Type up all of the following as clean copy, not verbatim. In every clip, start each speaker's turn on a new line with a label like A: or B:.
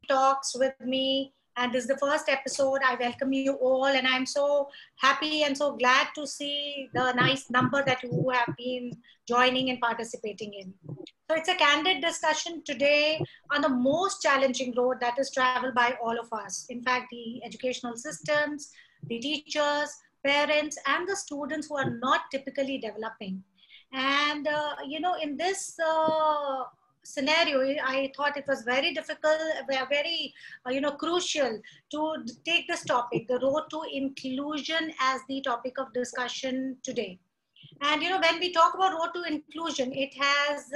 A: Talks with me. And this is the first episode. I welcome you all, and I'm so happy and so glad to see the nice number that you have been joining and participating in. So, it's a candid discussion today on the most challenging road that is traveled by all of us. In fact, the educational systems, the teachers, parents, and the students who are not typically developing. And in this scenario, I thought it was very difficult, very crucial to take this topic, the road to inclusion, as the topic of discussion today. And when we talk about road to inclusion, it has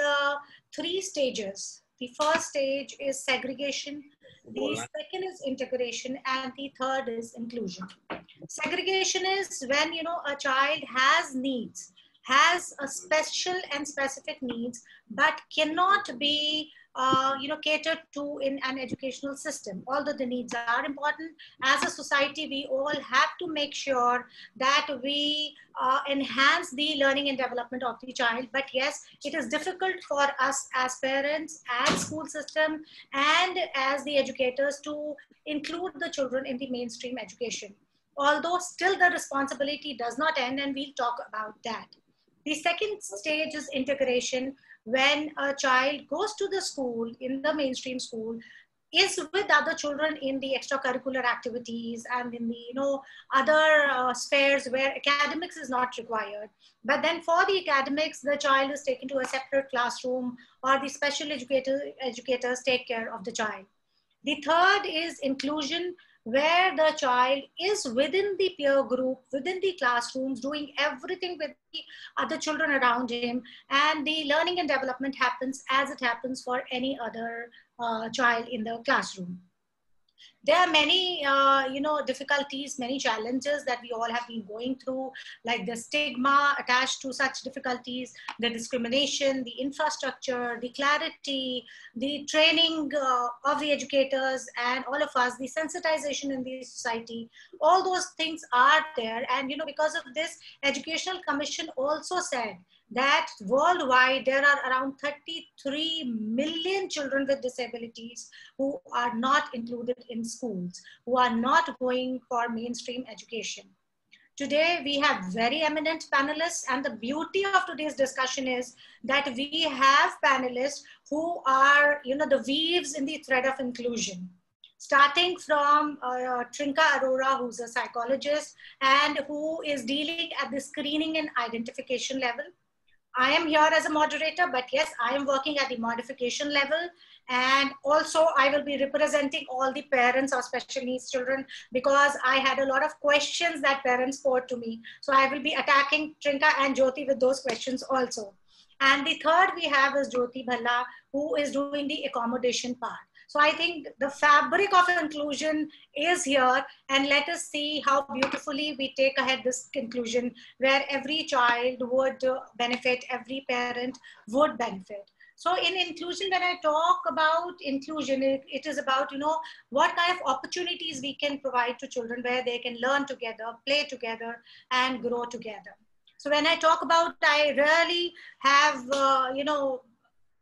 A: three stages. The first stage is segregation, the second is integration, and the third is inclusion. Segregation is when a child has needs, has a special and specific needs, but cannot be catered to in an educational system. Although the needs are important, as a society we all have to make sure that we enhance the learning and development of the child. But yes, it is difficult for us as parents, as school system, and as the educators to include the children in the mainstream education. Although still the responsibility does not end, and we'll talk about that. The second stage is integration, when a child goes to the school, in the mainstream school, is with other children in the extracurricular activities and in the other spheres where academics is not required. But then for the academics, the child is taken to a separate classroom, or the special educators take care of the child. The third is inclusion, where the child is within the peer group, within the classrooms, doing everything with the other children around him, and the learning and development happens as it happens for any other child in the classroom. There are many, difficulties, many challenges that we all have been going through, like the stigma attached to such difficulties, the discrimination, the infrastructure, the clarity, the training of the educators and all of us, the sensitization in the society. All those things are there. And, because of this, Educational Commission also said that worldwide there are around 33 million children with disabilities who are not included in schools, who are not going for mainstream education. Today, we have very eminent panelists, and the beauty of today's discussion is that we have panelists who are, the weaves in the thread of inclusion. Starting from Trinka Arora, who's a psychologist and who is dealing at the screening and identification level. I am here as a moderator, but yes, I am working at the modification level. And also I will be representing all the parents of special needs children, because I had a lot of questions that parents poured to me. So I will be attacking Trinka and Jyoti with those questions also. And the third we have is Jyoti Bhalla, who is doing the accommodation part. So I think the fabric of inclusion is here, and let us see how beautifully we take ahead this conclusion, where every child would benefit, every parent would benefit. So in inclusion, when I talk about inclusion, it is about, what kind of opportunities we can provide to children where they can learn together, play together, and grow together. So when I talk about, I really have,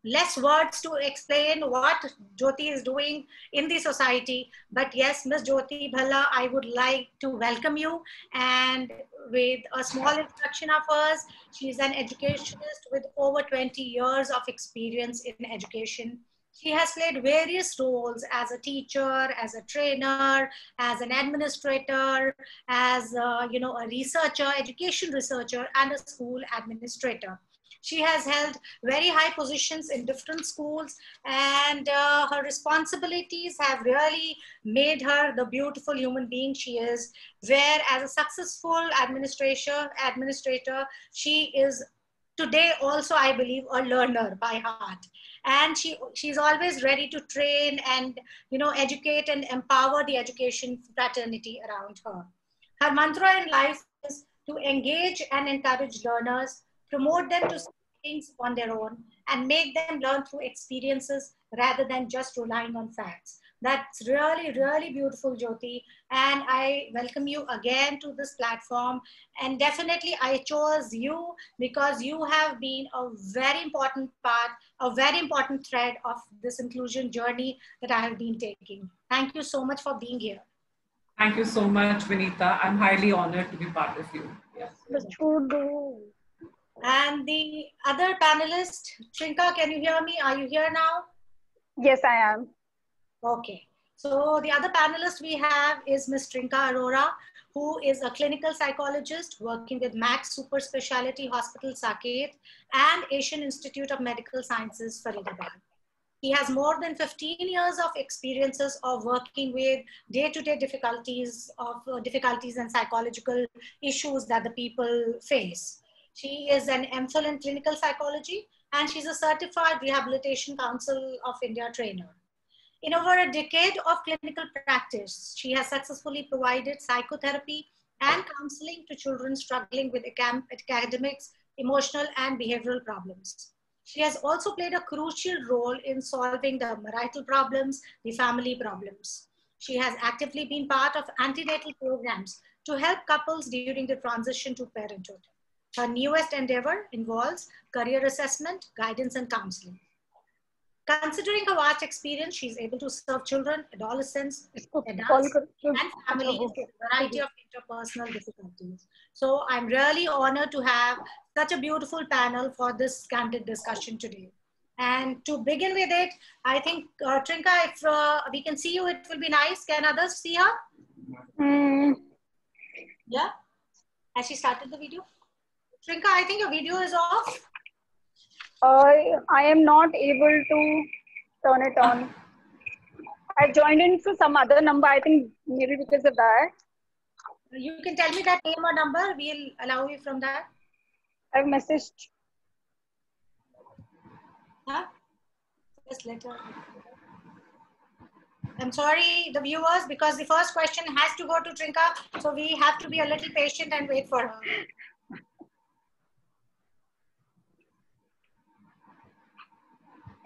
A: less words to explain what Jyoti is doing in the society. But yes, Ms. Jyoti Bhalla, I would like to welcome you. And with a small introduction of hers, she's an educationist with over 20 years of experience in education. She has played various roles as a teacher, as a trainer, as an administrator, as a researcher, education researcher, and a school administrator. She has held very high positions in different schools, and her responsibilities have really made her the beautiful human being she is, where as a successful administrator, she is today also, I believe, a learner by heart. And she's always ready to train and educate and empower the education fraternity around her. Her mantra in life is to engage and encourage learners, promote them to see things on their own, and make them learn through experiences rather than just relying on facts. That's really, really beautiful, Jyoti. And I welcome you again to this platform. And definitely, I chose you because you have been a very important part, a very important thread of this inclusion journey that I have been taking. Thank you so much for being here.
B: Thank you so much, Vinita. I'm highly honored to be part of you. Yes.
A: And the other panelist, Trinka, can you hear me? Are you here now?
C: Yes, I am.
A: Okay. So the other panelist we have is Ms. Trinka Arora, who is a clinical psychologist working with Max Super Speciality Hospital, Saket, and Asian Institute of Medical Sciences, Faridabad. He has more than 15 years of experiences of working with day-to-day difficulties and psychological issues that the people face. She is an MPhil in clinical psychology, and she's a certified Rehabilitation Council of India trainer. In over a decade of clinical practice, she has successfully provided psychotherapy and counseling to children struggling with academics, emotional, and behavioral problems. She has also played a crucial role in solving the marital problems, the family problems. She has actively been part of antenatal programs to help couples during the transition to parenthood. Her newest endeavor involves career assessment, guidance, and counseling. Considering her vast experience, she is able to serve children, adolescents, adults, and families with a variety of interpersonal difficulties. So I'm really honored to have such a beautiful panel for this candid discussion today. And to begin with it, I think, Trinka, if we can see you, it will be nice. Can others see her? Yeah? Has she started the video? Trinka, I think your video is off.
C: I am not able to turn it on. I joined in for some other number. I think maybe because of that.
A: You can tell me that name or number. We'll allow you from that.
C: I've messaged.
A: Huh? Just let her. I'm sorry, the viewers, because the first question has to go to Trinka, so we have to be a little patient and wait for her.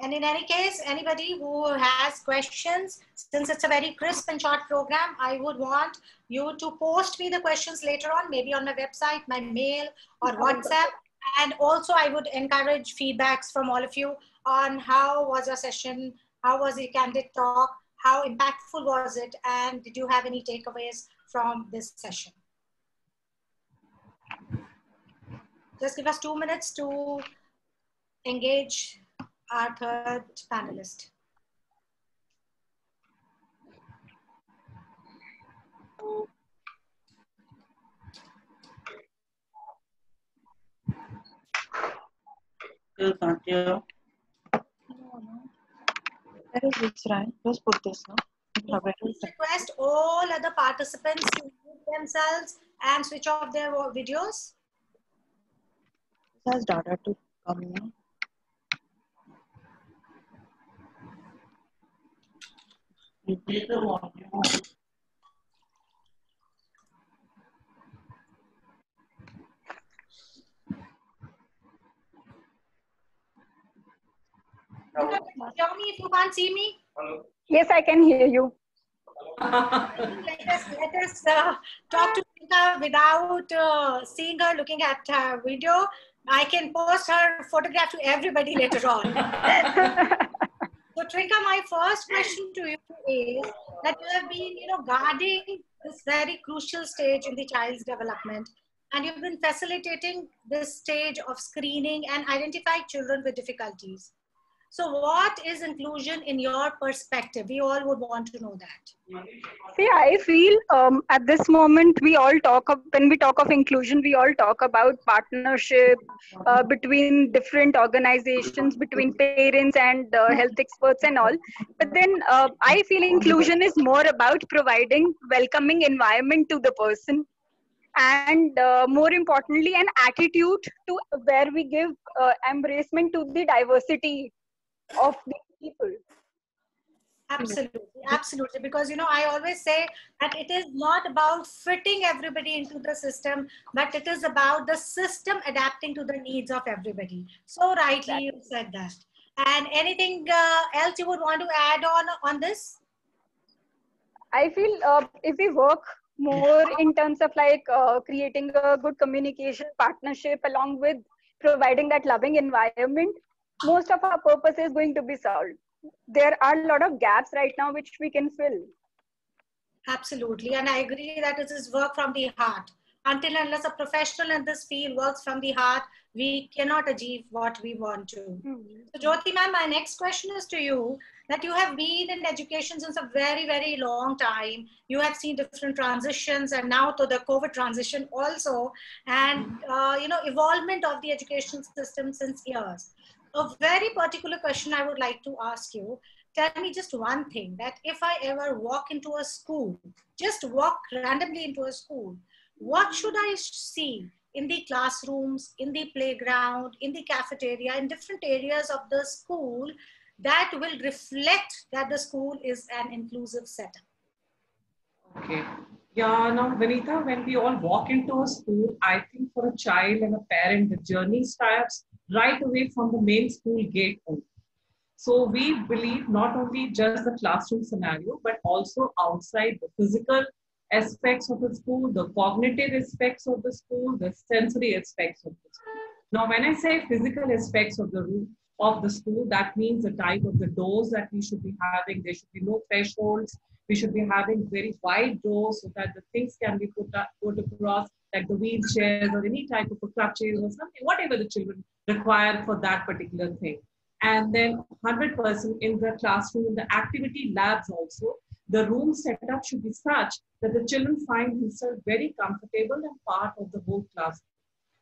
A: And in any case, anybody who has questions, since it's a very crisp and short program, I would want you to post me the questions later on, maybe on my website, my mail, or WhatsApp. And also, I would encourage feedbacks from all of you on how was your session, how was the candid talk, how impactful was it, and did you have any takeaways from this session? Just give us 2 minutes to engage our third panelist.
D: Where is this, right? Just put this, no?
A: Please request all other participants to mute themselves and switch off their videos.
D: It has data to come now. Repeat the volume.
A: Tell me if you can't see me.
C: Hello. Yes, I can hear you.
A: Let us talk to Trinka without seeing her looking at her video. I can post her photograph to everybody later on. So Trinka, my first question to you is that you have been, guarding this very crucial stage in the child's development, and you've been facilitating this stage of screening and identifying children with difficulties. So what is inclusion in your perspective? We all would want to know that.
C: See, I feel at this moment, when we talk of inclusion, we all talk about partnership between different organizations, between parents and health experts and all. But then I feel inclusion is more about providing welcoming environment to the person. And more importantly, an attitude to where we give embracement to the diversity of the people.
A: Absolutely, absolutely. Because, I always say that it is not about fitting everybody into the system, but it is about the system adapting to the needs of everybody. So rightly you said that. And anything else you would want to add on this?
C: I feel if we work more in terms of like creating a good communication partnership along with providing that loving environment, most of our purpose is going to be solved. There are a lot of gaps right now which we can fill.
A: Absolutely. And I agree that it is work from the heart. Until unless a professional in this field works from the heart, we cannot achieve what we want to. So Jyoti ma'am, my next question is to you, that you have been in education since a very, very long time. You have seen different transitions and now to the COVID transition also, and evolvement of the education system since years. A very particular question I would like to ask you. Tell me just one thing, that if I ever walk into a school, just walk randomly into a school, what should I see in the classrooms, in the playground, in the cafeteria, in different areas of the school that will reflect that the school is an inclusive setup?
B: Okay. Yeah, now, Vanita, when we all walk into a school, I think for a child and a parent, the journey starts right away from the main school gate only. So we believe not only just the classroom scenario, but also outside the physical aspects of the school, the cognitive aspects of the school, the sensory aspects of the school. Now, when I say physical aspects of the room of the school, that means the type of the doors that we should be having. There should be no thresholds. We should be having very wide doors so that the things can be put across, like the wheelchairs or any type of a crutches or something, whatever the children require for that particular thing. And then 100% in the classroom, in the activity labs also, the room setup should be such that the children find themselves very comfortable and part of the whole class.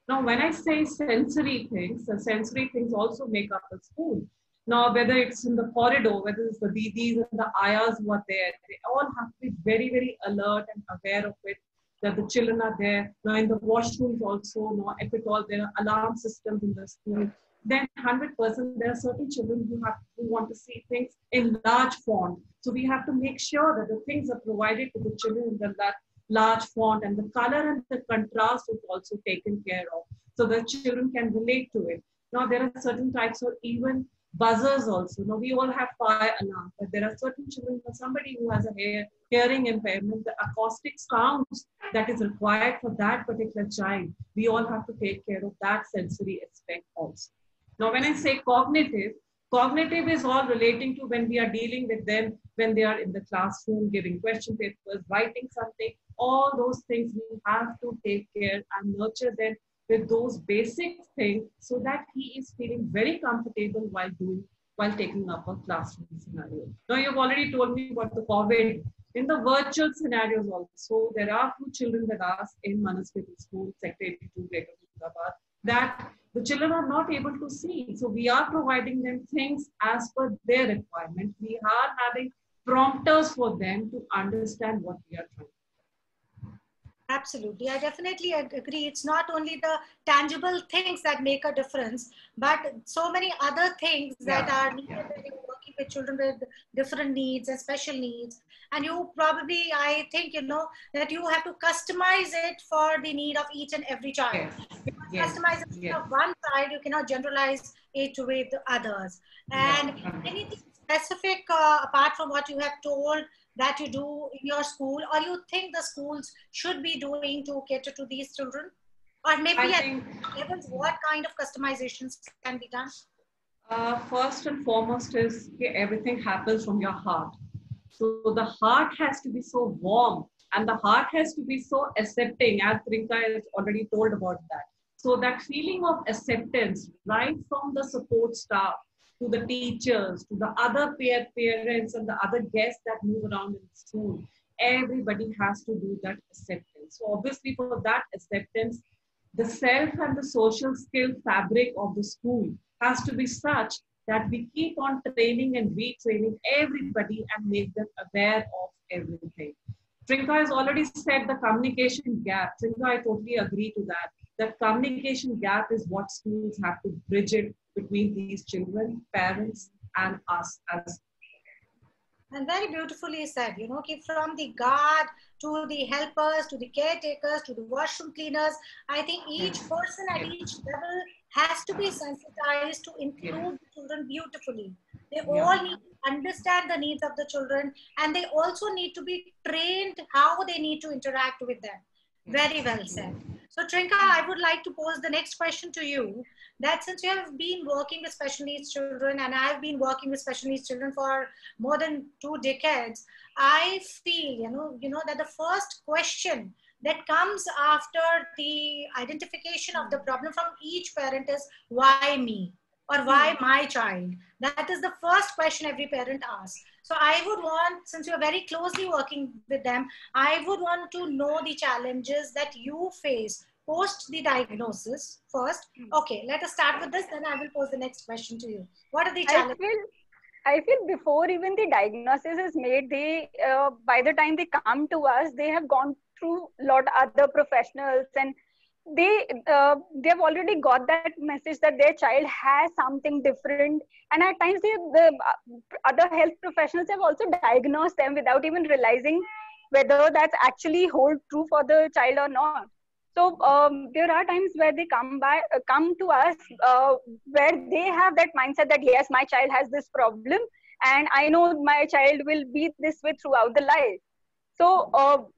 B: Now, when I say sensory things, the sensory things also make up a school. Now, whether it's in the corridor, whether it's the DDs and the ayahs who are there, they all have to be very, very alert and aware of it, that the children are there. Now, in the washrooms also, now, if at all there are alarm systems in the school, then 100% there are certain children who want to see things in large font. So we have to make sure that the things are provided to the children in that large font, and the color and the contrast is also taken care of, so the children can relate to it. Now there are certain types of even buzzers also. Now we all have fire alarm, but there are certain children, for somebody who has a hearing impairment, the acoustic sounds that is required for that particular child, we all have to take care of that sensory aspect also. Now, when I say cognitive is all relating to when we are dealing with them, when they are in the classroom, giving question papers, writing something, all those things we have to take care and nurture them with those basic things so that he is feeling very comfortable while taking up a classroom scenario. Now, you've already told me about the COVID. In the virtual scenarios also, there are few children that ask in Manaswiti School, Sector 82, Greater Hyderabad, that the children are not able to see. So we are providing them things as per their requirement. We are having prompters for them to understand what we are trying.
A: Absolutely. I definitely agree. It's not only the tangible things that make a difference, but so many other things that are needed when you're working with children with different needs and special needs. And you probably, I think, that you have to customize it for the need of each and every child. You must customize it for one child, you cannot generalize it with others. And anything specific apart from what you have told that you do in your school, or you think the schools should be doing to cater to these children? Or maybe at levels, what kind of customizations can be done?
B: First and foremost is everything happens from your heart. So the heart has to be so warm and the heart has to be so accepting, as Trinka has already told about that. So that feeling of acceptance, right from the support staff, to the teachers, to the other parents and the other guests that move around in the school. Everybody has to do that acceptance. So obviously for that acceptance, the self and the social skill fabric of the school has to be such that we keep on training and retraining everybody and make them aware of everything. Trinka has already said the communication gap. Trinka, I totally agree to that. The communication gap is what schools have to bridge it between these children, parents, and us as.
A: And very beautifully said, from the guard to the helpers, to the caretakers, to the washroom cleaners. I think each person at each level has to be sensitized to include the children beautifully. They all need to understand the needs of the children, and they also need to be trained how they need to interact with them. Very well said. So Trinka, I would like to pose the next question to you, that since you have been working with special needs children and I have been working with special needs children for more than 2 decades, I feel, that the first question that comes after the identification of the problem from each parent is, why me? Or why my child? That is the first question every parent asks. So I would want, since you're very closely working with them, I would want to know the challenges that you face post the diagnosis first. Okay, let us start with this, then I will pose the next question to you. What are the challenges?
C: I feel before even the diagnosis is made, they by the time they come to us, they have gone through a lot other professionals, and they've already got that message that their child has something different, and at times the other health professionals have also diagnosed them without even realizing whether that's actually hold true for the child or not. So there are times where they come to us where they have that mindset that yes, my child has this problem, and I know my child will be this way throughout the life. So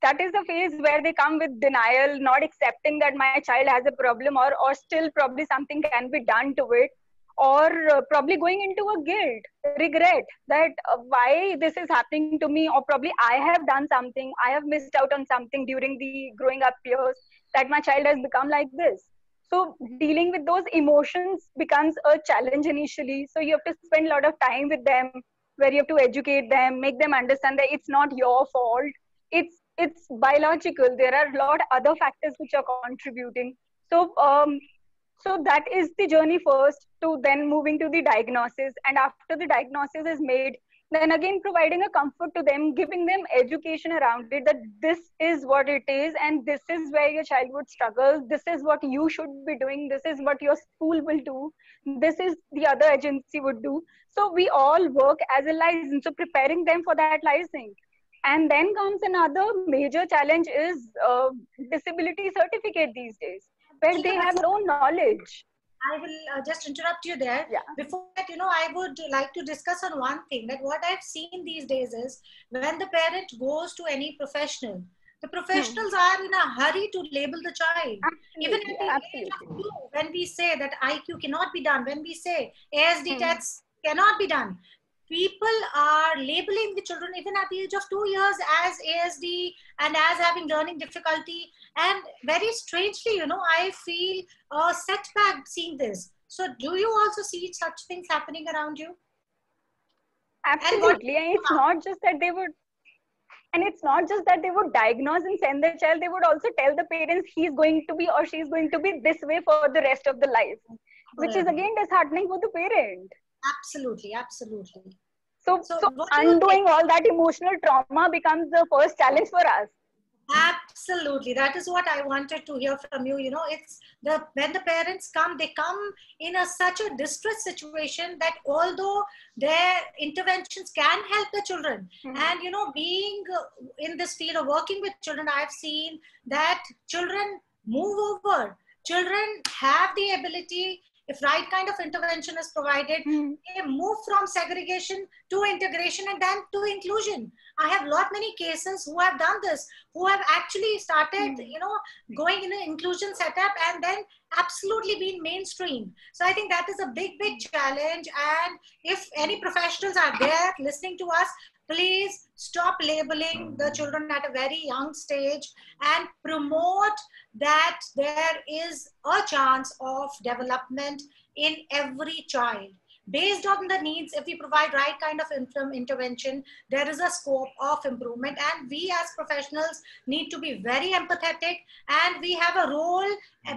C: that is the phase where they come with denial, not accepting that my child has a problem, or still probably something can be done to it, or probably going into a guilt, regret that why this is happening to me, or probably I have done something, I have missed out on something during the growing up years that my child has become like this. So dealing with those emotions becomes a challenge initially. So you have to spend a lot of time with them, where you have to educate them, make them understand that it's not your fault. It's biological. There are a lot other factors which are contributing. So so that is the journey first, to then moving to the diagnosis. And after the diagnosis is made, then again providing a comfort to them, giving them education around it, that this is what it is, and this is where your child would struggle, this is what you should be doing, this is what your school will do, this is the other agency would do. So we all work as a license, so preparing them for that licensing. And then comes another major challenge is disability certificate these days, where they have no knowledge.
A: I will just interrupt you there.
C: Yeah.
A: Before that, I would like to discuss on one thing, that what I've seen these days is when the parent goes to any professional, the professionals are in a hurry to label the child. Even at the age of 2, when we say that IQ cannot be done, when we say ASD tests cannot be done, people are labeling the children even at the age of 2 years as ASD and as having learning difficulty. And very strangely, I feel a setback seeing this. So do you also see such things happening around you?
C: Absolutely. And it's not just that they would, diagnose and send their child, they would also tell the parents he's going to be or she's going to be this way for the rest of the life, which is again disheartening for the parent.
A: Absolutely, absolutely.
C: So undoing all that emotional trauma becomes the first challenge for us.
A: Absolutely. That is what I wanted to hear from you. It's when the parents come, they come in such a distress situation that although their interventions can help the children, and being in this field of working with children, I've seen that children move over. Children have the ability, if right kind of intervention is provided, they move from segregation to integration and then to inclusion. I have many cases who have done this, who have actually started, going in an inclusion setup and then absolutely been mainstream. So I think that is a big, big challenge. And if any professionals are there listening to us, please stop labeling the children at a very young stage and promote that there is a chance of development in every child. Based on the needs, if we provide right kind of intervention, there is a scope of improvement. And we as professionals need to be very empathetic, and we have a role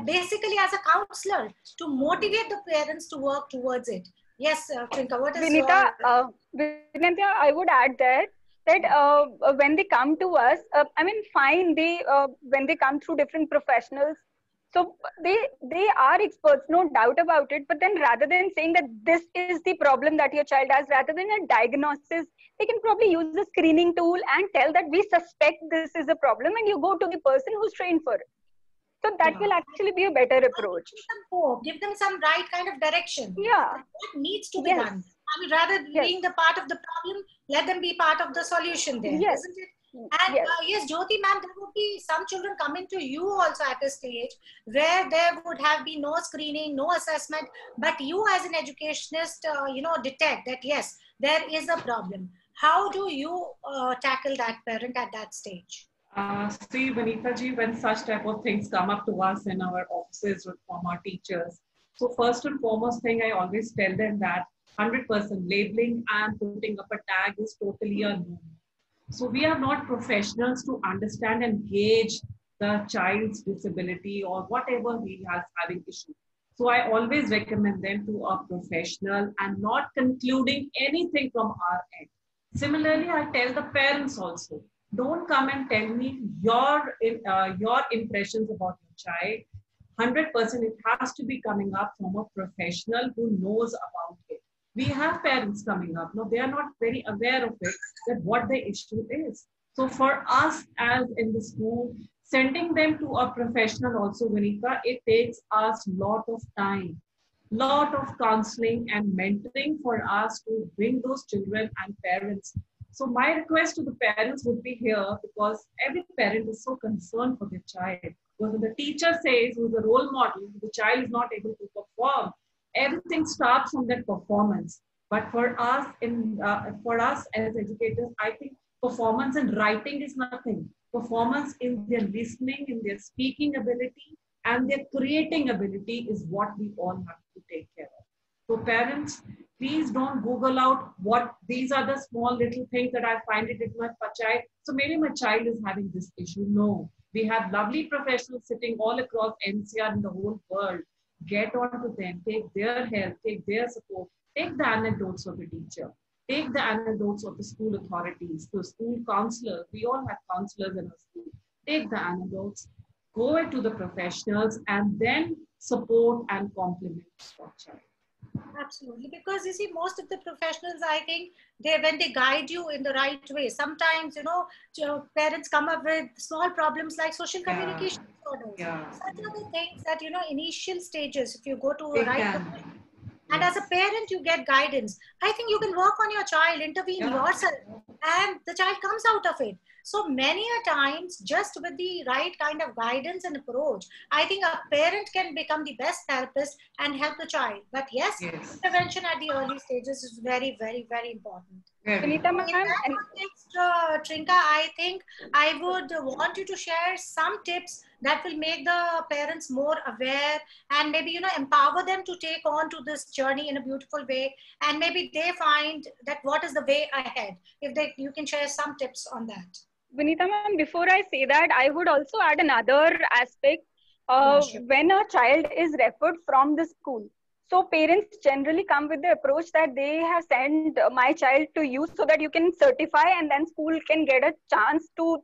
A: basically as a counselor to motivate the parents to work towards it. Yes, Trinka, what is
C: Vinita, Vinita, I would add that when they come to us, fine, when they come through different professionals, So they are experts, no doubt about it. But then rather than saying that this is the problem that your child has, rather than a diagnosis, they can probably use a screening tool and tell that we suspect this is a problem, and you go to the person who's trained for it. So that
B: Yeah.
C: will actually be a better approach.
A: Give them hope, give them some right kind of direction.
C: Yeah.
A: What needs to be
C: Yes.
A: done? I mean, rather than
C: Yes.
A: being the part of the problem, let them be part of the solution there,
C: Yes.
A: isn't it? And
C: Yes.
A: yes, Jyoti ma'am, there would be some children coming to you also at a stage where there would have been no screening, no assessment, but you as an educationist, detect that yes, there is a problem. How do you tackle that parent at that stage?
B: See, Vanita ji, when such type of things come up to us in our offices or from our teachers, so first and foremost thing, I always tell them that 100% labeling and putting up a tag is totally a no. So we are not professionals to understand and gauge the child's disability or whatever he has having issue. So I always recommend them to a professional and not concluding anything from our end. Similarly, I tell the parents also, don't come and tell me your impressions about your child. 100% it has to be coming up from a professional who knows about it. We have parents coming up. No, they are not very aware of it, that what the issue is. So for us as in the school, sending them to a professional also, Vinita, it takes us lot of time, lot of counseling and mentoring for us to bring those children and parents. So my request to the parents would be here, because every parent is so concerned for their child. Because when the teacher says who's a role model, the child is not able to perform, everything starts from that performance. But for us as educators, I think performance in writing is nothing. Performance in their listening, in their speaking ability, and their creating ability is what we all have to take care of. So parents, please don't Google out what these are the small little things that I find it in my child. So maybe my child is having this issue. No, we have lovely professionals sitting all across NCR in the whole world. Get on to them, take their help, take their support, take the anecdotes of the teacher, take the anecdotes of the school authorities, the school counselors. We all have counselors in our school. Take the anecdotes, go into the professionals, and then support and compliment your child.
A: Absolutely, because you see, most of the professionals, I think, when they guide you in the right way, sometimes parents come up with small problems like social communication disorders.
B: Yeah.
A: Such are the things that initial stages. If you go to
B: They
A: a right
B: can.
A: professional, and as a parent, you get guidance. I think you can work on your child, intervene yourself, and the child comes out of it. So many a times, just with the right kind of guidance and approach, I think a parent can become the best therapist and help the child. But yes, intervention at the early stages is very, very, very important.
C: Vinita
A: In
C: ma'am,
A: that
C: and
A: context, Trinka, I think I would want you to share some tips that will make the parents more aware and maybe empower them to take on to this journey in a beautiful way, and maybe they find that what is the way ahead. If you can share some tips on that.
C: Vinita ma'am, before I say that, I would also add another aspect.
A: Sure.
C: When a child is referred from the school, so parents generally come with the approach that they have sent my child to you so that you can certify, and then school can get a chance to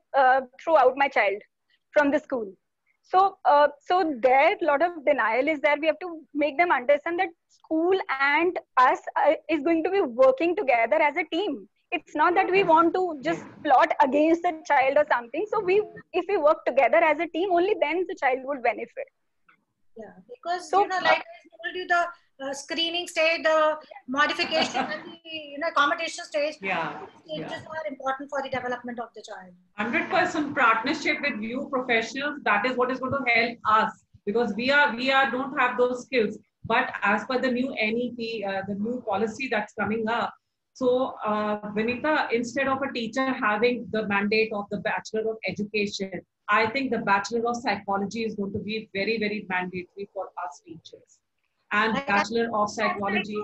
C: throw out my child from the school. So there a lot of denial is there. We have to make them understand that school and us is going to be working together as a team. It's not that we want to just plot against the child or something. So if we work together as a team, only then the child will benefit.
A: Yeah, because
C: So,
A: like I told you, the screening stage, the modification, and the accommodation stage, stages are important for the development of the child.
B: 100% partnership with you professionals. That is what is going to help us, because we don't have those skills. But as per the new NEP, the new policy that's coming up, so Vinita, instead of a teacher having the mandate of the Bachelor of Education, I think the Bachelor of Psychology is going to be very, very mandatory for us teachers. And Bachelor of Psychology.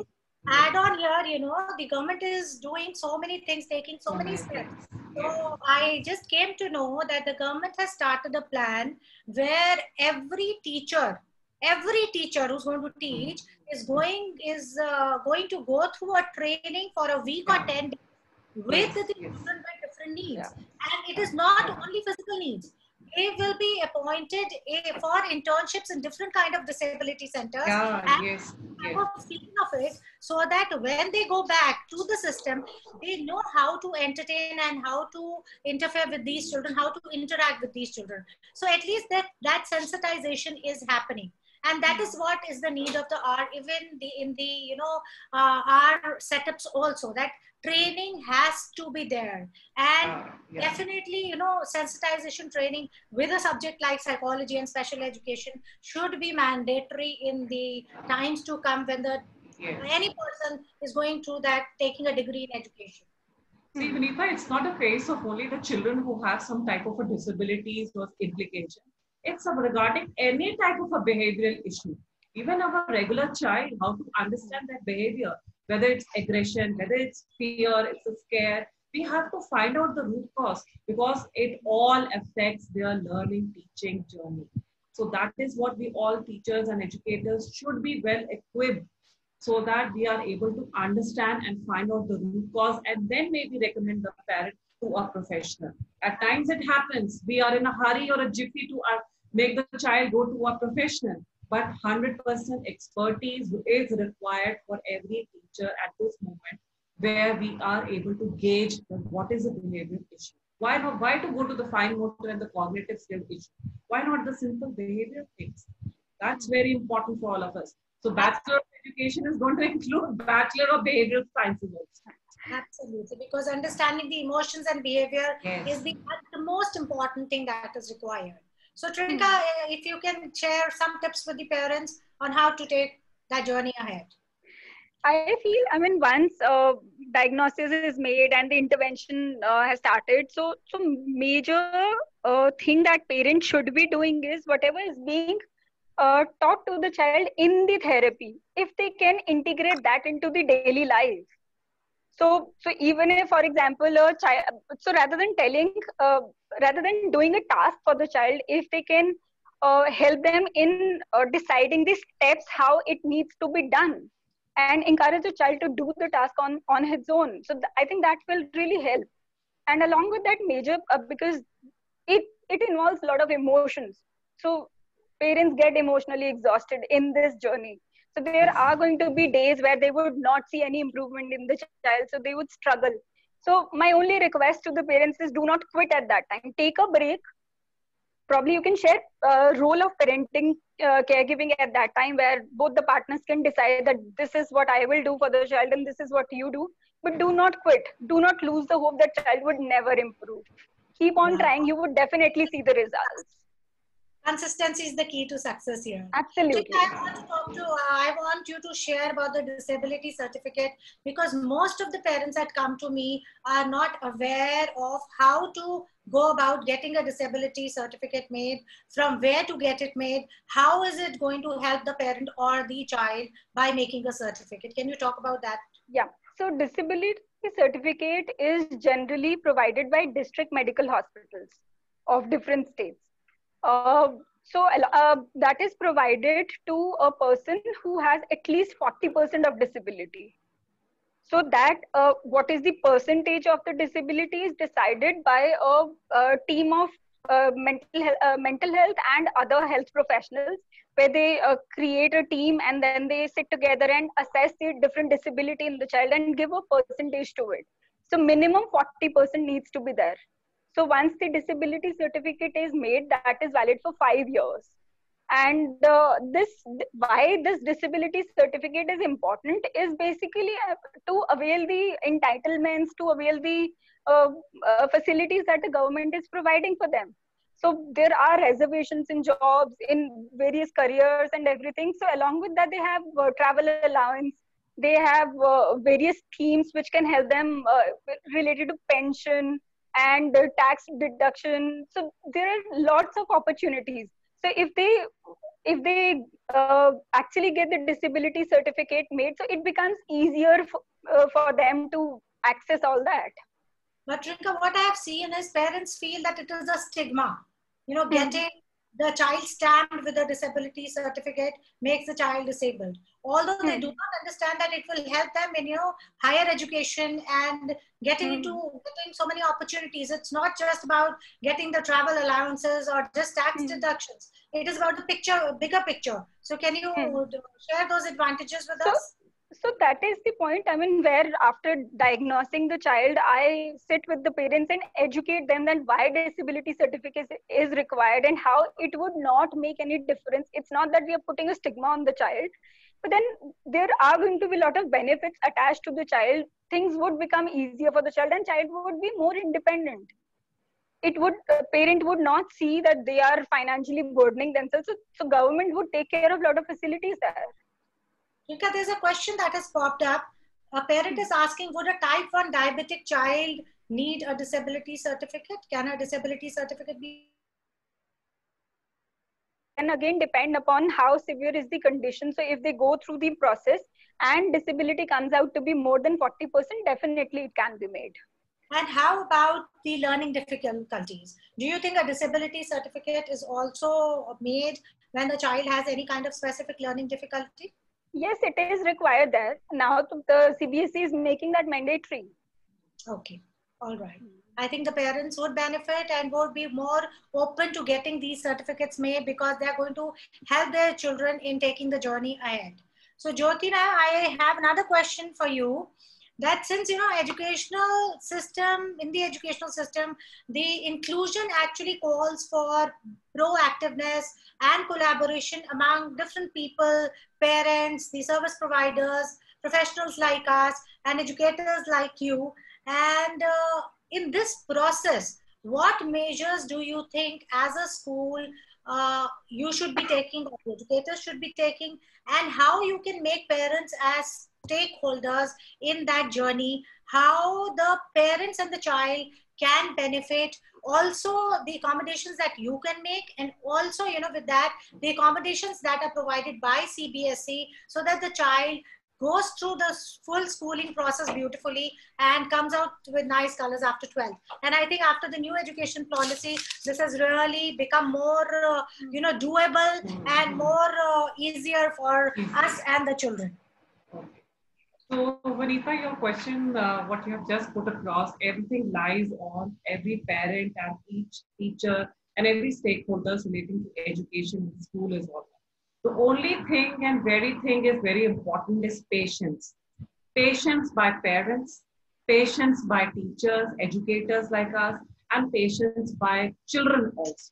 A: Add on here, the government is doing so many things, taking so many steps. So I just came to know that the government has started a plan where every teacher who's going to teach is going to go through a training for a week or 10 days with the children with different needs. And it is not only physical needs. they will be appointed for internships in different kind of disability centers,
B: Yeah,
A: and
B: yes,
A: have
B: yes.
A: a feeling of it, so that when they go back to the system, they know how to entertain and how to interfere with these children, how to interact with these children. So at least that sensitization is happening, and that is what is the need of the hour, even in the our setups also, that training has to be there. And
B: Yeah.
A: definitely, sensitization training with a subject like psychology and special education should be mandatory in the times to come, when the
B: Yes.
A: any person is going through that, taking a degree in education.
B: See, Vinitha, it's not a case of only the children who have some type of a disabilities or implication. It's regarding any type of a behavioral issue. Even our regular child, how to understand that behavior, whether it's aggression, whether it's fear, it's a scare, we have to find out the root cause, because it all affects their learning, teaching journey. So that is what we all teachers and educators should be well equipped, so that we are able to understand and find out the root cause, and then maybe recommend the parent to a professional. At times it happens, we are in a hurry or a jiffy to make the child go to a professional, but 100% expertise is required for every teacher at this moment, where we are able to gauge what is the behavioral issue. Why not? Why to go to the fine motor and the cognitive skill issue? Why not the simple behavior things? That's very important for all of us. So Bachelor of Education is going to include Bachelor of Behavioral Sciences also.
A: Absolutely, because understanding the emotions and behavior
B: Yes.
A: is the most important thing that is required. So Trinka, if you can share some tips with the parents on how to take that journey ahead.
C: I feel, I mean, once diagnosis is made and the intervention has started, so major thing that parents should be doing is whatever is being taught to the child in the therapy, if they can integrate that into the daily life. So even if, for example, a child, so rather than doing a task for the child, if they can help them in deciding the steps how it needs to be done, and encourage the child to do the task on his own. So I think that will really help. And along with that, major because it involves a lot of emotions. So parents get emotionally exhausted in this journey. So there
B: Yes.
C: are going to be days where they would not see any improvement in the child, so they would struggle. So my only request to the parents is, do not quit at that time. Take a break. Probably you can share role of parenting, caregiving at that time, where both the partners can decide that this is what I will do for the child and this is what you do. But do not quit. Do not lose the hope that child would never improve. Keep on
A: Yeah.
C: trying. You would definitely see the results.
A: Consistency is the key to success here. Trika,
C: Absolutely.
A: I want you to share about the disability certificate, because most of the parents that come to me are not aware of how to go about getting a disability certificate made, from where to get it made, how is it going to help the parent or the child by making a certificate. Can you talk about that?
C: Yeah. So disability certificate is generally provided by district medical hospitals of different states. That is provided to a person who has at least 40% of disability. So that what is the percentage of the disability is decided by a team of mental health and other health professionals, where they create a team and then they sit together and assess the different disability in the child and give a percentage to it. So minimum 40% needs to be there. So once the disability certificate is made, that is valid for 5 years. And why this disability certificate is important is basically to avail the entitlements, to avail the uh, facilities that the government is providing for them. So there are reservations in jobs, in various careers and everything. So along with that, they have travel allowance, they have various schemes which can help them related to pension and tax deduction. So there are lots of opportunities. So if they actually get the disability certificate made, so it becomes easier for them to access all that.
A: But Trinka, what I have seen is parents feel that it is a stigma,
C: Hmm.
A: getting the child stamped with a disability certificate makes the child disabled. Although they do not understand that it will help them in, higher education and getting so many opportunities. It's not just about getting the travel allowances or just tax deductions. It is about the bigger picture. So can you share those advantages with us?
C: So that is the point. I mean, where after diagnosing the child, I sit with the parents and educate them that why disability certificate is required and how it would not make any difference. It's not that we are putting a stigma on the child, but then there are going to be a lot of benefits attached to the child. Things would become easier for the child and child would be more independent. It would, parent would not see that they are financially burdening themselves. So government would take care of a lot of facilities there.
A: Rika, there's a question that has popped up. A parent is asking, would a type 1 diabetic child need a disability certificate? Can a disability certificate be?
C: And again, depend upon how severe is the condition. So if they go through the process and disability comes out to be more than 40%, definitely it can be made.
A: And how about the learning difficulties? Do you think a disability certificate is also made when the child has any kind of specific learning difficulty?
C: Yes, it is required there. Now the CBSE is making that mandatory.
A: Okay, all right. I think the parents would benefit and would be more open to getting these certificates made because they're going to help their children in taking the journey ahead. So Jyotina, I have another question for you. That since, in the educational system, the inclusion actually calls for proactiveness and collaboration among different people, parents, the service providers, professionals like us, and educators like you. And in this process, what measures do you think as a school you should be taking, or educators should be taking, and how you can make parents as stakeholders in that journey, how the parents and the child can benefit, also the accommodations that you can make, and also, with that, the accommodations that are provided by CBSE so that the child goes through the full schooling process beautifully and comes out with nice colors after 12th. And I think after the new education policy, this has really become more, doable and more easier for us and the children.
B: So, Vanita, your question, what you have just put across, everything lies on every parent and each teacher and every stakeholders relating to education in school is all. The only thing and very thing is very important is patience. Patience by parents, patience by teachers, educators like us, and patience by children also.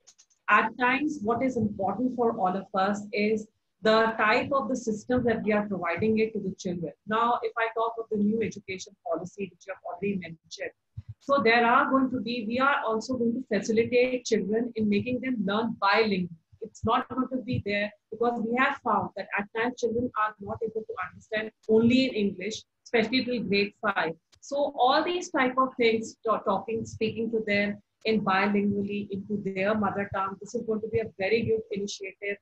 B: At times, what is important for all of us is the type of the system that we are providing it to the children. Now, if I talk of the new education policy, which you have already mentioned, so there are going to be, we are also going to facilitate children in making them learn bilingual. It's not going to be there because we have found that at times children are not able to understand only in English, especially till grade 5. So all these type of things, speaking to them in bilingually into their mother tongue, this is going to be a very good initiative.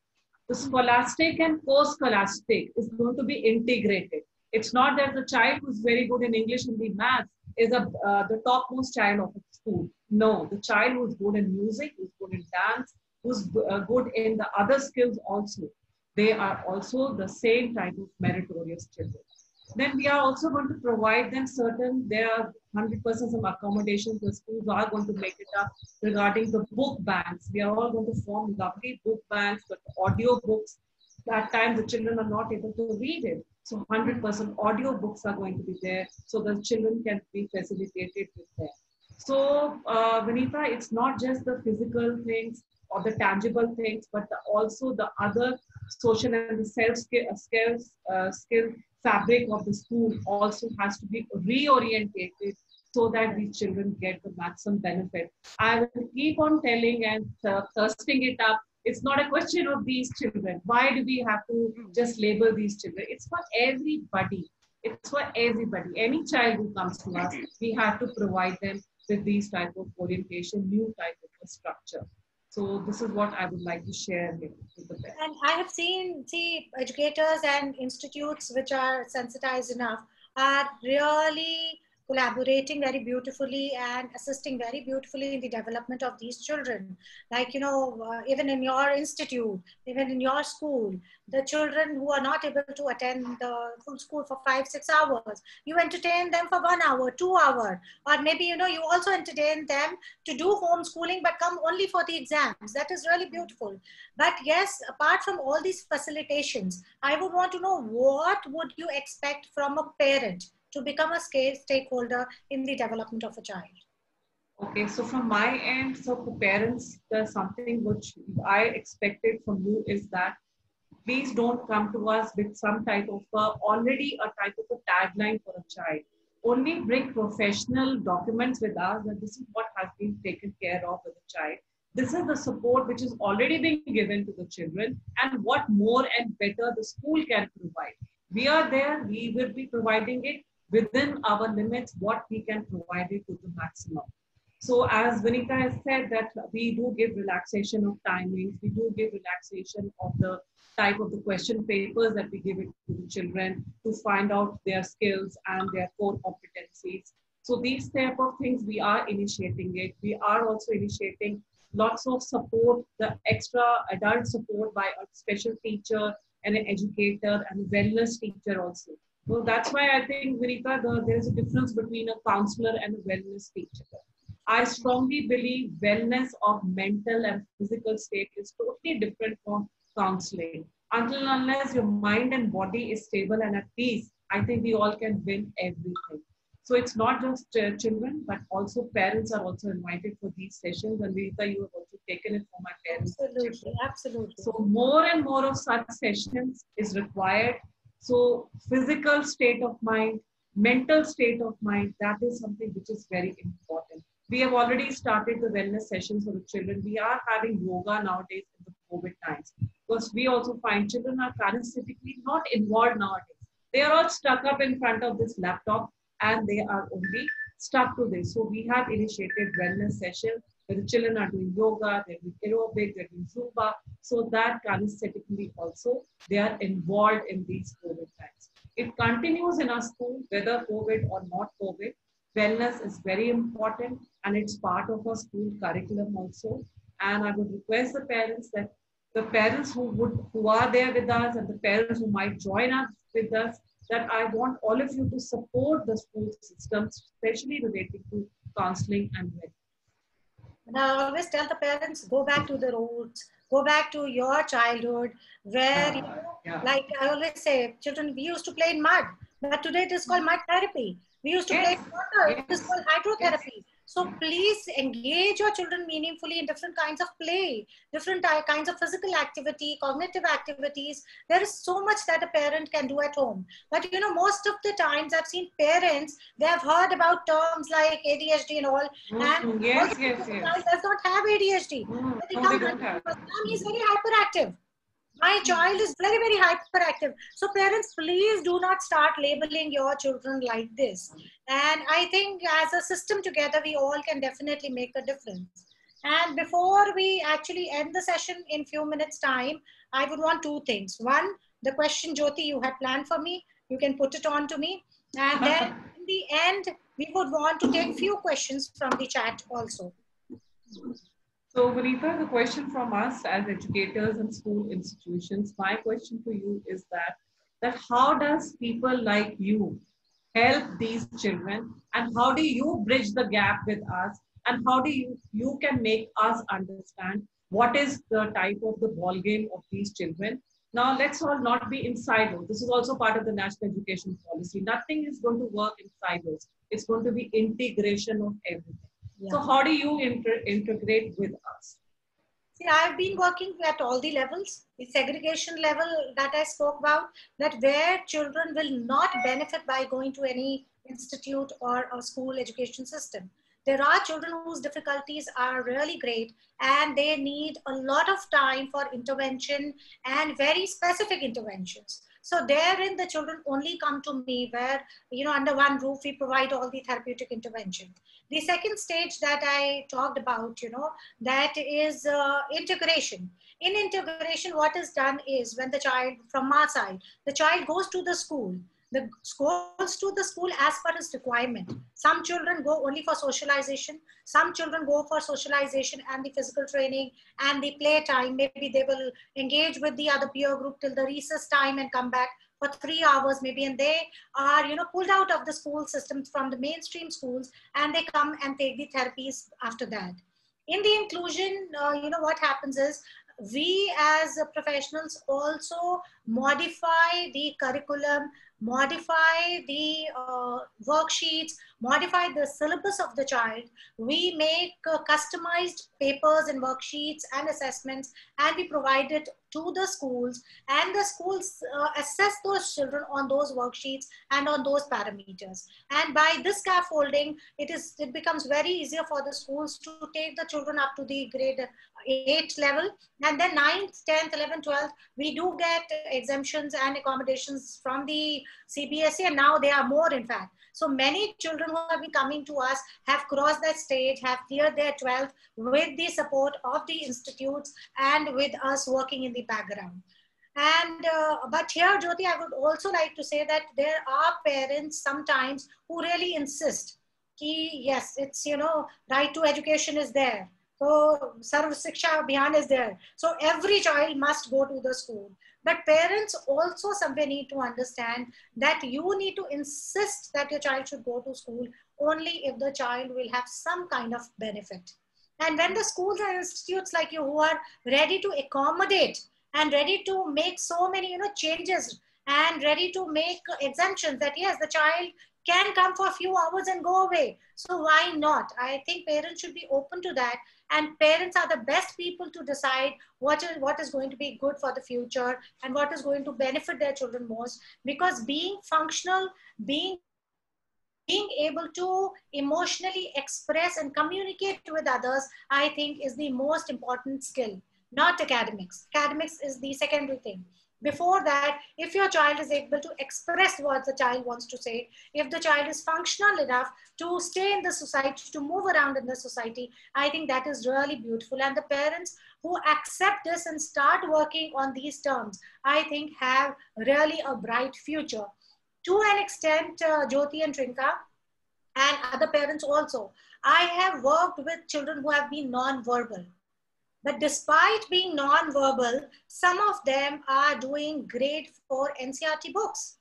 B: The scholastic and post-scholastic is going to be integrated. It's not that the child who's very good in English and the maths is the topmost child of the school. No, the child who's good in music, who's good in dance, who's good in the other skills also. They are also the same type of meritorious children. Then we are also going to provide them there are 100% some accommodations the schools are going to make it up regarding the book banks. We are all going to form lovely book banks, but audio books, that time the children are not able to read it. So 100% audio books are going to be there so the children can be facilitated with them. So Vanita, it's not just the physical things or the tangible things, but also the other social and the skill fabric of the school also has to be reorientated so that these children get the maximum benefit. I will keep on telling and thirsting it up. It's not a question of these children. Why do we have to just label these children? It's for everybody. It's for everybody. Any child who comes to us, we have to provide them with these type of orientation, new type of a structure. So this is what I would like to share with the parents.
A: And I have seen, educators and institutes which are sensitized enough are really collaborating very beautifully and assisting very beautifully in the development of these children. Like, even in your institute, even in your school, the children who are not able to attend the full school for 5-6 hours, you entertain them for 1 hour, 2 hour, or maybe, you also entertain them to do homeschooling, but come only for the exams. That is really beautiful. But yes, apart from all these facilitations, I would want to know, what would you expect from a parent to become a stakeholder in the development of a child?
B: Okay, so from my end, so for parents, there's something which I expected from you is that please don't come to us with some type of already a type of a tagline for a child. Only bring professional documents with us that this is what has been taken care of with the child. This is the support which is already being given to the children, and what more and better the school can provide. We are there, we will be providing it within our limits, what we can provide it to the maximum. So as Vinita has said that we do give relaxation of timings, we do give relaxation of the type of the question papers that we give it to the children to find out their skills and their core competencies. So these type of things we are initiating it. We are also initiating lots of support, the extra adult support by a special teacher and an educator and a wellness teacher also. So that's why I think, Vinita, there's a difference between a counselor and a wellness teacher. I strongly believe wellness of mental and physical state is totally different from counseling. Until and unless your mind and body is stable and at peace, I think we all can win everything. So it's not just children, but also parents are also invited for these sessions. And Vinita, you have also taken it for my parents.
A: Absolutely, absolutely.
B: So more and more of such sessions is required. So physical state of mind, mental state of mind, that is something which is very important. We have already started the wellness sessions for the children. We are having yoga nowadays in the COVID times, because we also find children are parasitically not involved nowadays. They are all stuck up in front of this laptop and they are only stuck to this. So we have initiated wellness sessions where the children are doing yoga, they're doing aerobic, they're doing Zumba, so that kinesthetically also they are involved in these COVID times. It continues in our school, whether COVID or not COVID. Wellness is very important and it's part of our school curriculum also. And I would request the parents that the parents who are there with us and the parents who might join us with us, that I want all of you to support the school system, especially related to counseling and wellness.
A: And I always tell the parents, go back to the roots, go back to your childhood, where, like I always say, children, we used to play in mud, but today it is called mud therapy. We used to play in water, it is called hydrotherapy. So please engage your children meaningfully in different kinds of play, different kinds of physical activity, cognitive activities. There is so much that a parent can do at home. But most of the times I've seen parents, they have heard about terms like ADHD and all. And the child does not have ADHD. But they don't have. He's very hyperactive. My child is very, very hyperactive. So parents, please do not start labeling your children like this. And I think as a system together, we all can definitely make a difference. And before we actually end the session in few minutes time, I would want two things. One, the question, Jyoti, you had planned for me, you can put it on to me. And then in the end, we would want to take few questions from the chat also.
B: So, Vinita, the question from us as educators and school institutions, my question to you is that how does people like you help these children, and how do you bridge the gap with us, and how do you can make us understand what is the type of the ball game of these children? Now, let's all not be in silos. This is also part of the national education policy. Nothing is going to work in silos. It's going to be integration of everything. Yeah. So how do you integrate with us?
A: See, I've been working at all the levels. The segregation level that I spoke about, that where children will not benefit by going to any institute or a school education system. There are children whose difficulties are really great and they need a lot of time for intervention and very specific interventions. So therein the children only come to me where, under one roof, we provide all the therapeutic intervention. The second stage that I talked about, that is integration. In integration, what is done is when the child, from our side, the child goes to the school. The goes to the school as per its requirement. Some children go only for socialization. Some children go for socialization and the physical training and the play time. Maybe they will engage with the other peer group till the recess time and come back for 3 hours maybe, and they are, you know, pulled out of the school system from the mainstream schools, and they come and take the therapies after that. In the inclusion, you know, what happens is we as professionals also modify the curriculum, modify the worksheets, modify the syllabus of the child. We make customized papers and worksheets and assessments, and we provide it to the schools, and the schools assess those children on those worksheets and on those parameters. And by this scaffolding, it becomes very easier for the schools to take the children up to the grade 8 level, and then 9th, 10th, 11th, 12th, we do get exemptions and accommodations from the CBSE, and now they are more, in fact. So many children who have been coming to us have crossed that stage, have cleared their 12th with the support of the institutes and with us working in the background. And but here, Jyoti, I would also like to say that there are parents sometimes who really insist ki yes, it's, you know, right to education is there. So Sarv Shiksha Abhiyan is there. So every child must go to the school. But parents also somewhere need to understand that you need to insist that your child should go to school only if the child will have some kind of benefit. And when the schools and institutes like you who are ready to accommodate and ready to make so many, you know, changes and ready to make exemptions that yes, the child can come for a few hours and go away. So why not? I think parents should be open to that, and parents are the best people to decide what is going to be good for the future and what is going to benefit their children most. Because being functional, being able to emotionally express and communicate with others, I think is the most important skill, not academics. Academics is the secondary thing. Before that, if your child is able to express what the child wants to say, if the child is functional enough to stay in the society, to move around in the society, I think that is really beautiful. And the parents who accept this and start working on these terms, I think have really a bright future. To an extent, Jyoti and Trinka, and other parents also, I have worked with children who have been non-verbal. But despite being non-verbal, some of them are doing great for NCERT books.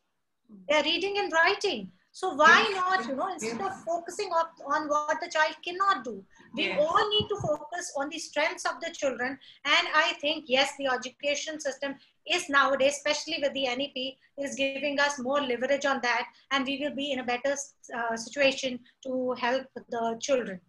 A: They're reading and writing. So why not, you know, instead of focusing on what the child cannot do, we all need to focus on the strengths of the children. And I think, yes, the education system is nowadays, especially with the NEP, is giving us more leverage on that. And we will be in a better situation to help the children.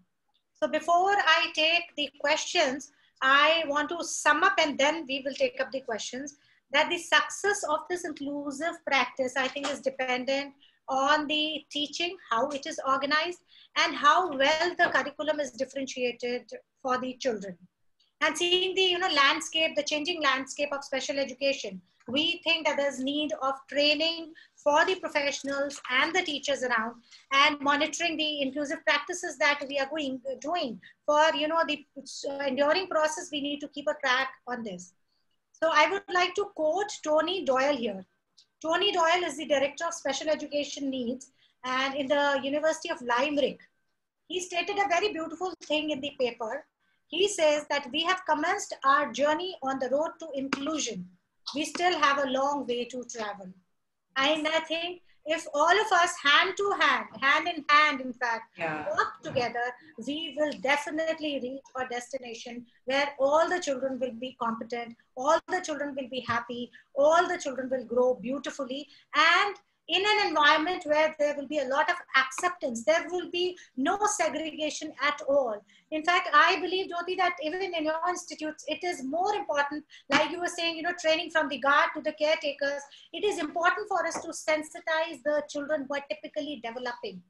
A: So before I take the questions, I want to sum up and then we will take up the questions. That the success of this inclusive practice, I think, is dependent on the teaching, how it is organized, and how well the curriculum is differentiated for the children. And seeing the, you know, landscape, the changing landscape of special education, we think that there's need of training for the professionals and the teachers around, and monitoring the inclusive practices that we are doing for, you know, the enduring process. We need to keep a track on this. So I would like to quote Tony Doyle here. Tony Doyle is the Director of Special Education Needs and in the University of Limerick. He stated a very beautiful thing in the paper. He says that we have commenced our journey on the road to inclusion. We still have a long way to travel. And I think if all of us hand in hand, in fact, work together, we will definitely reach our destination where all the children will be competent, all the children will be happy, all the children will grow beautifully, and in an environment where there will be a lot of acceptance, there will be no segregation at all. In fact, I believe, Jyoti, that even in your institutes, it is more important, like you were saying, you know, training from the guard to the caretakers. It is important for us to sensitize the children who are typically developing,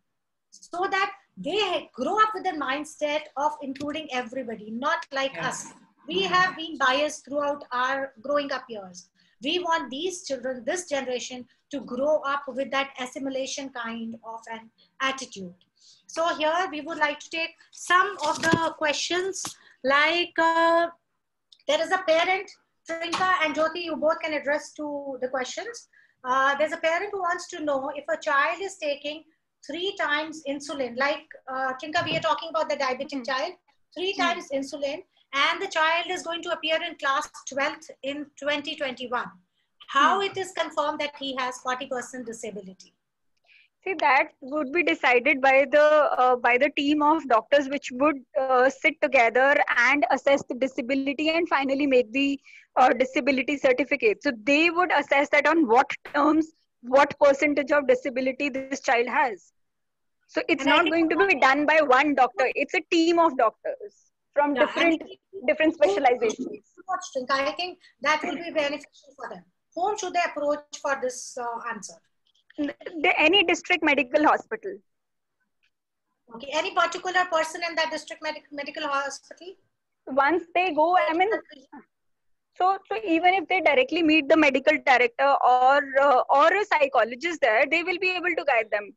A: so that they grow up with a mindset of including everybody, not like us. We have been biased throughout our growing up years. We want these children, this generation, to grow up with that assimilation kind of an attitude. So here we would like to take some of the questions, like there is a parent, Trinka and Jyoti, you both can address to the questions. There's a parent who wants to know if a child is taking 3 times insulin, like Trinka, we are talking about the diabetic child, 3 times insulin, and the child is going to appear in class 12th in 2021. How it is confirmed that he has 40% disability?
C: See, that would be decided by the team of doctors, which would sit together and assess the disability and finally make the disability certificate. So they would assess that on what terms, what percentage of disability this child has. So it's
A: And I
C: not
A: think
C: going to be done by one doctor. It's a team of doctors from different specializations.
A: I think that will be beneficial for them. Whom should they approach for this answer?
C: Any district medical hospital.
A: Okay. Any particular person in that district medical hospital?
C: Once they go, I mean, so even if they directly meet the medical director or a psychologist there, they will be able to guide them.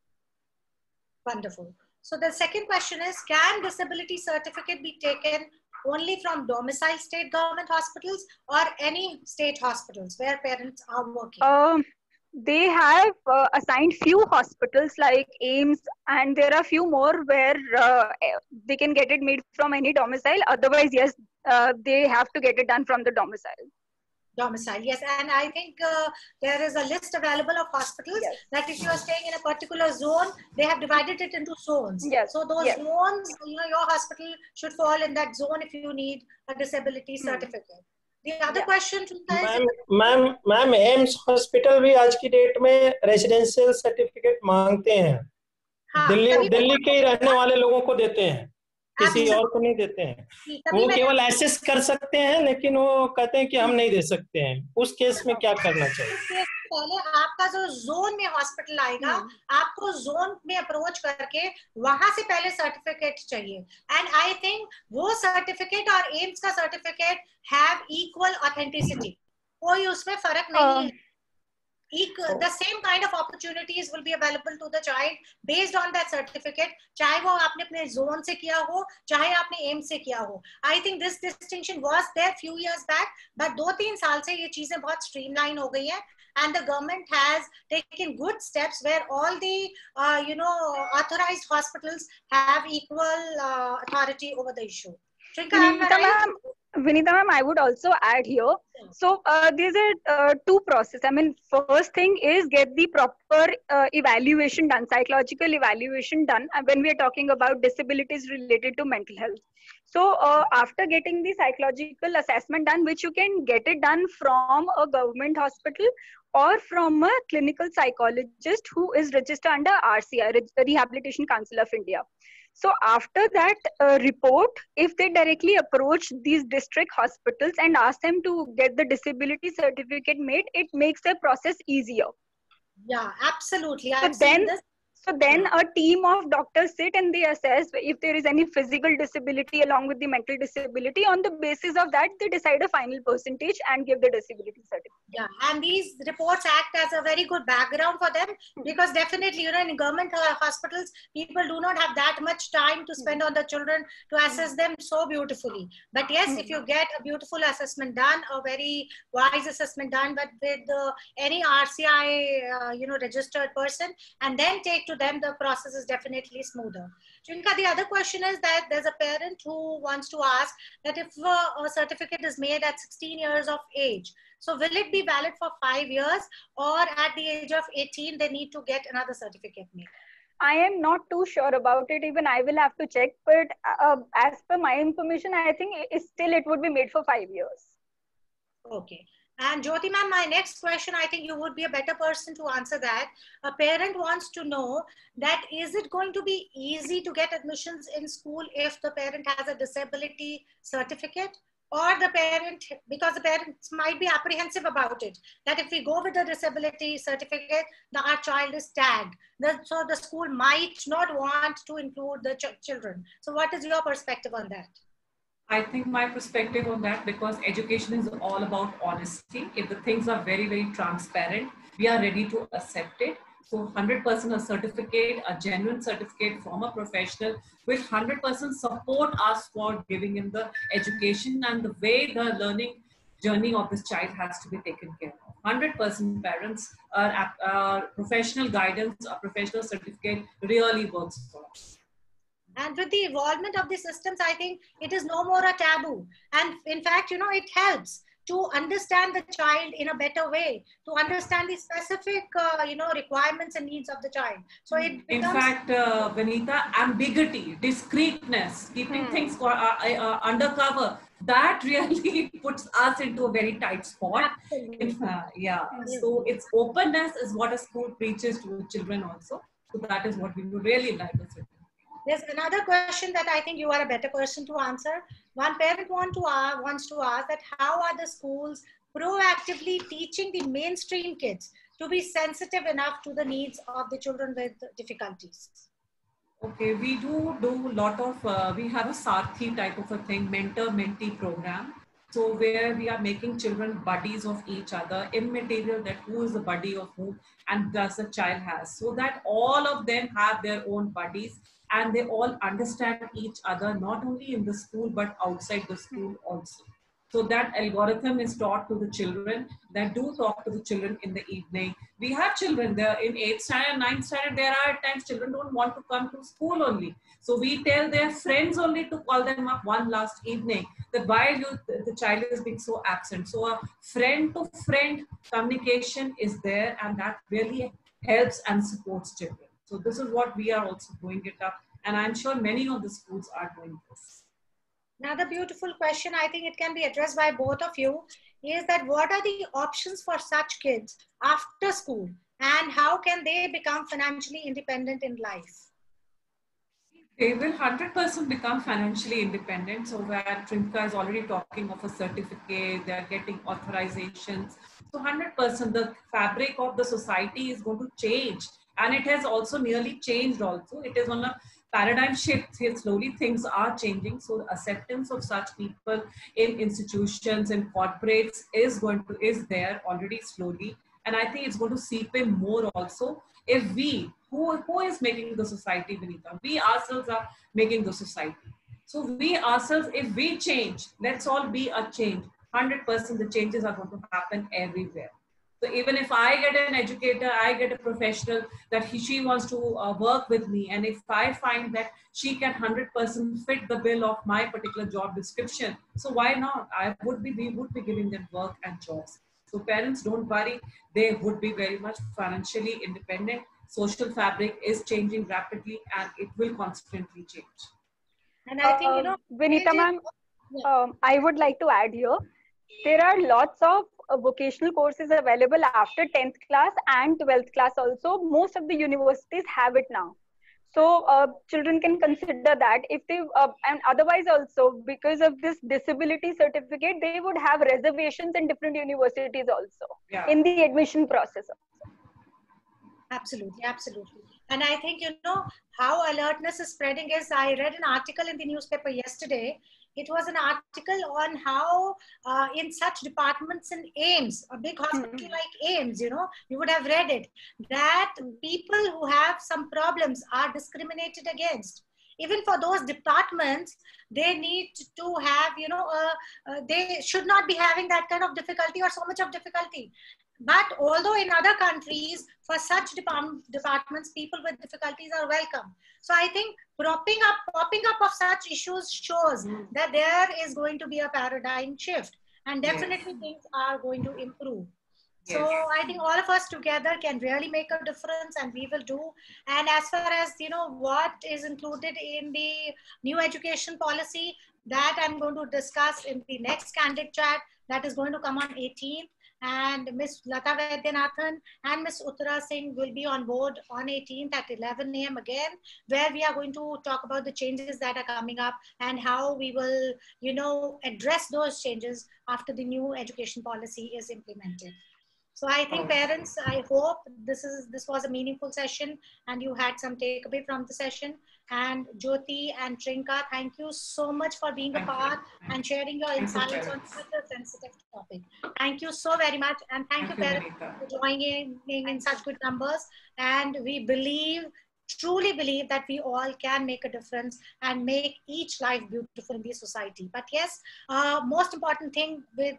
A: Wonderful. So the second question is, can disability certificate be taken only from domicile state government hospitals or any state hospitals where parents are working?
C: They have assigned few hospitals like AIIMS, and there are few more where they can get it made from any domicile. Otherwise, yes, they have to get it done from the domicile.
A: Domicile, yes. And I think there is a list available of hospitals that if you are staying in a particular zone, they have divided it into zones.
C: Yes.
A: So those zones, your hospital should fall in that zone if you need a disability certificate. The other question to
E: ma'am AIIMS hospital भी आज की date में residential certificate मांगते हैं. दिल्ली के ही रहने वाले लोगों को देते हैं, किसी और को नहीं देते हैं. वो केवल एसेस कर सकते हैं, लेकिन वो कहते हैं कि हम नहीं दे सकते हैं. उस केस में क्या करना चाहिए?
A: पहले आपका जो जोन में हॉस्पिटल आएगा, आपको जोन में अप्रोच करके वहां से पहले सर्टिफिकेट चाहिए. एंड आई थिंक वो सर्टिफिकेट और एम्स का सर्टिफिकेट हैव इक्वल ऑथेंटिसिटी. कोई उसमें फर्क नहीं है. The same kind of opportunities will be available to the child based on that certificate, चाहे वो आपने अपने zone से किया हो, चाहे आपने AIIMS से किया हो. I think this distinction was there few years back, but 2-3 साल से ये चीजें बहुत streamline हो गई हैं, and the government has taken good steps where all the authorized hospitals have equal authority over the issue.
C: Vinita ma'am, I would also add here. So there's two process. I mean, first thing is get the proper evaluation done, psychological evaluation done when we are talking about disabilities related to mental health. So after getting the psychological assessment done, which you can get it done from a government hospital or from a clinical psychologist who is registered under RCI, Rehabilitation Council of India. So after that report, if they directly approach these district hospitals and ask them to get the disability certificate made, it makes the process easier.
A: Yeah, absolutely.
C: So then a team of doctors sit and they assess if there is any physical disability along with the mental disability. On the basis of that, they decide a final percentage and give the disability certificate.
A: Yeah, and these reports act as a very good background for them because definitely, in government hospitals, people do not have that much time to spend on the children to assess them so beautifully. But yes, if you get a beautiful assessment done, a very wise assessment done, but with any RCI, registered person, and then take to them, the process is definitely smoother. Trinka, the other question is that there's a parent who wants to ask that if a certificate is made at 16 years of age, so will it be valid for 5 years, or at the age of 18, they need to get another certificate made?
C: I am not too sure about it. Even I will have to check. But as per my information, I think it would be made for 5 years.
A: Okay. And Jyoti ma'am, my next question, I think you would be a better person to answer that. A parent wants to know that is it going to be easy to get admissions in school if the parent has a disability certificate? Or the parent, because the parents might be apprehensive about it, that if we go with the disability certificate, our child is tagged. So the school might not want to include the children. So what is your perspective on that?
B: I think my perspective on that, because education is all about honesty. If the things are very, very transparent, we are ready to accept it. So 100% a certificate, a genuine certificate from a professional will 100% support us for giving in the education and the way the learning journey of this child has to be taken care of. 100% parents, professional guidance, a professional certificate really works for us.
A: And with the involvement of the systems, I think it is no more a taboo. And in fact, it helps to understand the child in a better way, to understand the specific, requirements and needs of the child. So it becomes...
B: In fact, Vanita, ambiguity, discreteness, keeping things undercover, that really puts us into a very tight spot. Yeah. So its openness is what a school preaches to children also. So that is what we would really like to say.
A: There's another question that I think you are a better person to answer. One parent wants to ask that how are the schools proactively teaching the mainstream kids to be sensitive enough to the needs of the children with difficulties?
B: Okay, we do a lot of, we have a Sarthi type of a thing, mentor-mentee program. So where we are making children buddies of each other, immaterial that who is the buddy of who and does the child has. So that all of them have their own buddies and they all understand each other, not only in the school, but outside the school also. So that algorithm is taught to the children that do talk to the children in the evening. We have children there in 8th standard, 9th standard. There are times children don't want to come to school only. So we tell their friends only to call them up one last evening that why the child is being so absent. So a friend to friend communication is there and that really helps and supports children. So this is what we are also doing it up. And I'm sure many of the schools are doing this.
A: Another beautiful question, I think it can be addressed by both of you, is that what are the options for such kids after school and how can they become financially independent in life?
B: They will 100% become financially independent. So where Trinka is already talking of a certificate, they are getting authorizations. So 100% the fabric of the society is going to change. And it has also nearly changed also. It is on a paradigm shift. Here slowly things are changing. So the acceptance of such people in institutions and corporates is there already slowly. And I think it's going to seep in more also. If we, who is making the society, Vinita? We ourselves are making the society. So we ourselves, if we change, let's all be a change. 100% the changes are going to happen everywhere. So even if I get an educator, I get a professional that she wants to work with me. And if I find that she can 100% fit the bill of my particular job description, so why not? We would be giving them work and jobs. So parents, don't worry. They would be very much financially independent. Social fabric is changing rapidly and it will constantly change.
A: And I think,
C: Vinita ma'am, I would like to add here, there are lots of vocational courses available after 10th class and 12th class also. Most of the universities have it now. So children can consider that if they, and otherwise also because of this disability certificate, they would have reservations in different universities also in the admission process also.
A: Absolutely, absolutely. And I think, how alertness is spreading is, I read an article in the newspaper yesterday. It was an article on how in such departments in AIIMS, a big hospital like AIIMS, you would have read it, that people who have some problems are discriminated against. Even for those departments, they need to have, they should not be having that kind of difficulty or so much of difficulty. But although in other countries, for such departments, people with difficulties are welcome. So I think popping up of such issues shows that there is going to be a paradigm shift and definitely things are going to improve. So I think all of us together can really make a difference and we will do. And as far as, what is included in the new education policy, that I'm going to discuss in the next candid chat that is going to come on 18th. And Miss Lata Vaidyanathan and Miss Uttara Singh will be on board on 18th at 11 a.m. again, where we are going to talk about the changes that are coming up and how we will, address those changes after the new education policy is implemented. So I think parents, I hope this was a meaningful session and you had some takeaway from the session. And Jyoti and Trinka, thank you so much for being a part and sharing your insights on such a sensitive topic. Thank you so very much. And thank you parents for joining in such good numbers. And we believe truly believe that we all can make a difference and make each life beautiful in the society. But yes, most important thing with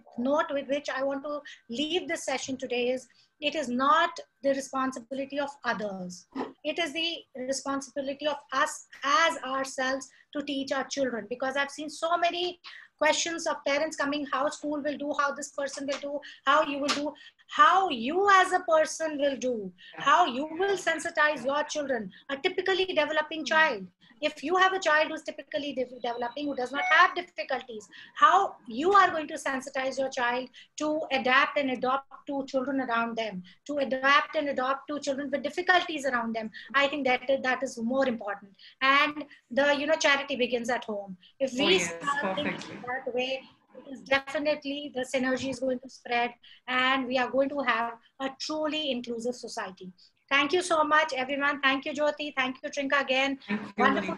A: which I want to leave this session today is, it is not the responsibility of others. It is the responsibility of us as ourselves to teach our children, because I've seen so many questions of parents coming, how school will do, how this person will do, how you will do, how you as a person will do, how you will sensitize your children, a typically developing child. If you have a child who's typically developing, who does not have difficulties, how you are going to sensitize your child to adapt and adopt to children around them, to adapt and adopt to children with difficulties around them. I think that is more important. And the charity begins at home. If we start thinking that way, it is definitely, the synergy is going to spread, and we are going to have a truly inclusive society. Thank you so much, everyone. Thank you, Jyoti. Thank you, Trinka, again.
B: Thank you,
A: Wonderful.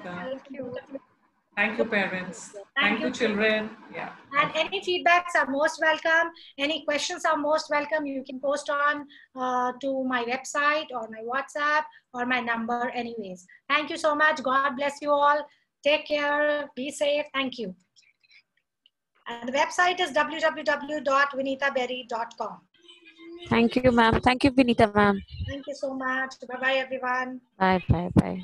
B: Thank you, parents. Thank you, children. Yeah.
A: And any feedbacks are most welcome. Any questions are most welcome. You can post on to my website or my WhatsApp or my number anyways. Thank you so much. God bless you all. Take care. Be safe. Thank you. And the website is www.vinitaberry.com.
F: Thank you, ma'am. Thank you, Vinita, ma'am.
A: Thank you so much. Bye-bye, everyone.
F: Bye, bye, bye.